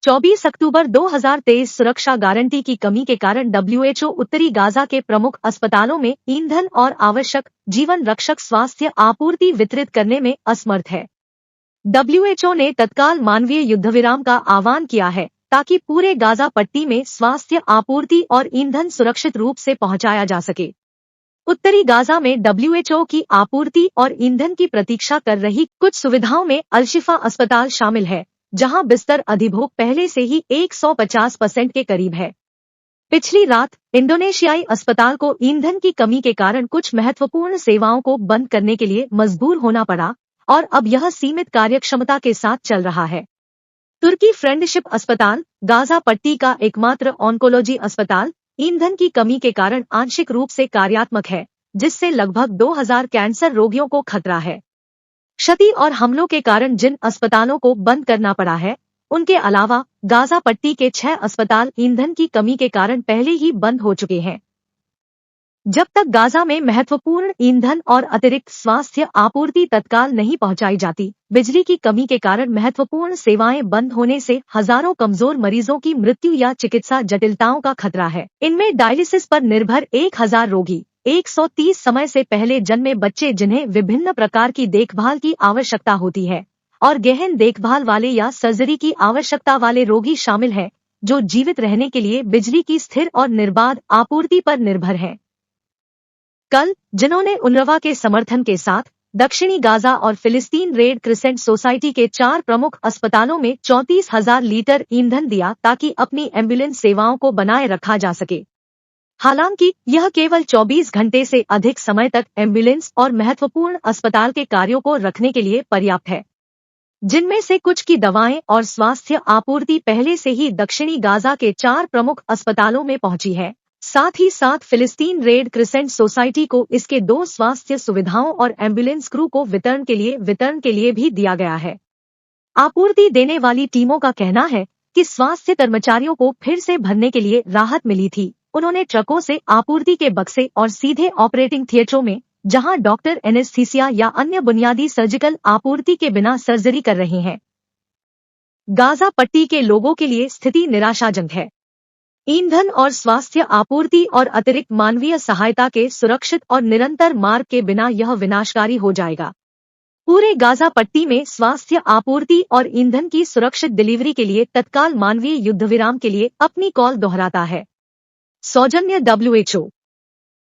24 अक्टूबर 2023 सुरक्षा गारंटी की कमी के कारण डब्ल्यूएचओ उत्तरी गाजा के प्रमुख अस्पतालों में ईंधन और आवश्यक जीवन रक्षक स्वास्थ्य आपूर्ति वितरित करने में असमर्थ है। डब्ल्यूएचओ ने तत्काल मानवीय युद्धविराम का आह्वान किया है ताकि पूरे गाजा पट्टी में स्वास्थ्य आपूर्ति और ईंधन सुरक्षित रूप से पहुंचाया जा सके। उत्तरी गाजा में डब्ल्यूएचओ की आपूर्ति और ईंधन की प्रतीक्षा कर रही कुछ सुविधाओं में अल-शिफा अस्पताल शामिल है, जहां बिस्तर अधिभोग पहले से ही 150% के करीब है। पिछली रात इंडोनेशियाई अस्पताल को ईंधन की कमी के कारण कुछ महत्वपूर्ण सेवाओं को बंद करने के लिए मजबूर होना पड़ा और अब यह सीमित कार्यक्षमता के साथ चल रहा है। तुर्की फ्रेंडशिप अस्पताल, गाजा पट्टी का एकमात्र ऑन्कोलॉजी अस्पताल, ईंधन की कमी के कारण आंशिक रूप से कार्यात्मक है, जिससे लगभग 2000 कैंसर रोगियों को खतरा है। क्षति और हमलों के कारण जिन अस्पतालों को बंद करना पड़ा है, उनके अलावा गाजा पट्टी के 6 अस्पताल ईंधन की कमी के कारण पहले ही बंद हो चुके हैं। जब तक गाजा में महत्वपूर्ण ईंधन और अतिरिक्त स्वास्थ्य आपूर्ति तत्काल नहीं पहुंचाई जाती, बिजली की कमी के कारण महत्वपूर्ण सेवाएं बंद होने से हजारों कमजोर मरीजों की मृत्यु या चिकित्सा जटिलताओं का खतरा है। इनमें डायलिसिस पर निर्भर 1000 रोगी, 130 समय से पहले जन्मे बच्चे जिन्हें विभिन्न प्रकार की देखभाल की आवश्यकता होती है, और गहन देखभाल वाले या सर्जरी की आवश्यकता वाले रोगी शामिल हैं, जो जीवित रहने के लिए बिजली की स्थिर और निर्बाध आपूर्ति पर निर्भर हैं। कल, जिन्होंने उनरवा के समर्थन के साथ दक्षिणी गाजा और फिलिस्तीन रेड क्रिसेंट सोसाइटी के 4 प्रमुख अस्पतालों में 34,000 लीटर ईंधन दिया ताकि अपनी एम्बुलेंस सेवाओं को बनाए रखा जा सके। हालांकि यह केवल 24 घंटे से अधिक समय तक एम्बुलेंस और महत्वपूर्ण अस्पताल के कार्यों को रखने के लिए पर्याप्त है, जिनमें से कुछ की दवाएं और स्वास्थ्य आपूर्ति पहले से ही दक्षिणी गाजा के 4 प्रमुख अस्पतालों में पहुंची है। साथ ही साथ फिलिस्तीन रेड क्रिसेंट सोसाइटी को इसके 2 स्वास्थ्य सुविधाओं और एम्बुलेंस क्रू को वितरण के लिए भी दिया गया है। आपूर्ति देने वाली टीमों का कहना है कि स्वास्थ्य कर्मचारियों को फिर से भरने के लिए राहत मिली थी। उन्होंने ट्रकों से आपूर्ति के बक्से और सीधे ऑपरेटिंग थिएटरों में, जहां डॉक्टर एनेस्थीसिया या अन्य बुनियादी सर्जिकल आपूर्ति के बिना सर्जरी कर रहे हैं। गाजा पट्टी के लोगों के लिए स्थिति निराशाजनक है। ईंधन और स्वास्थ्य आपूर्ति और अतिरिक्त मानवीय सहायता के सुरक्षित और निरंतर मार्ग के बिना यह विनाशकारी हो जाएगा। पूरे गाजा पट्टी में स्वास्थ्य आपूर्ति और ईंधन की सुरक्षित डिलीवरी के लिए तत्काल मानवीय युद्धविराम के लिए अपनी कॉल दोहराता है। सौजन्य डब्ल्यूएचओ।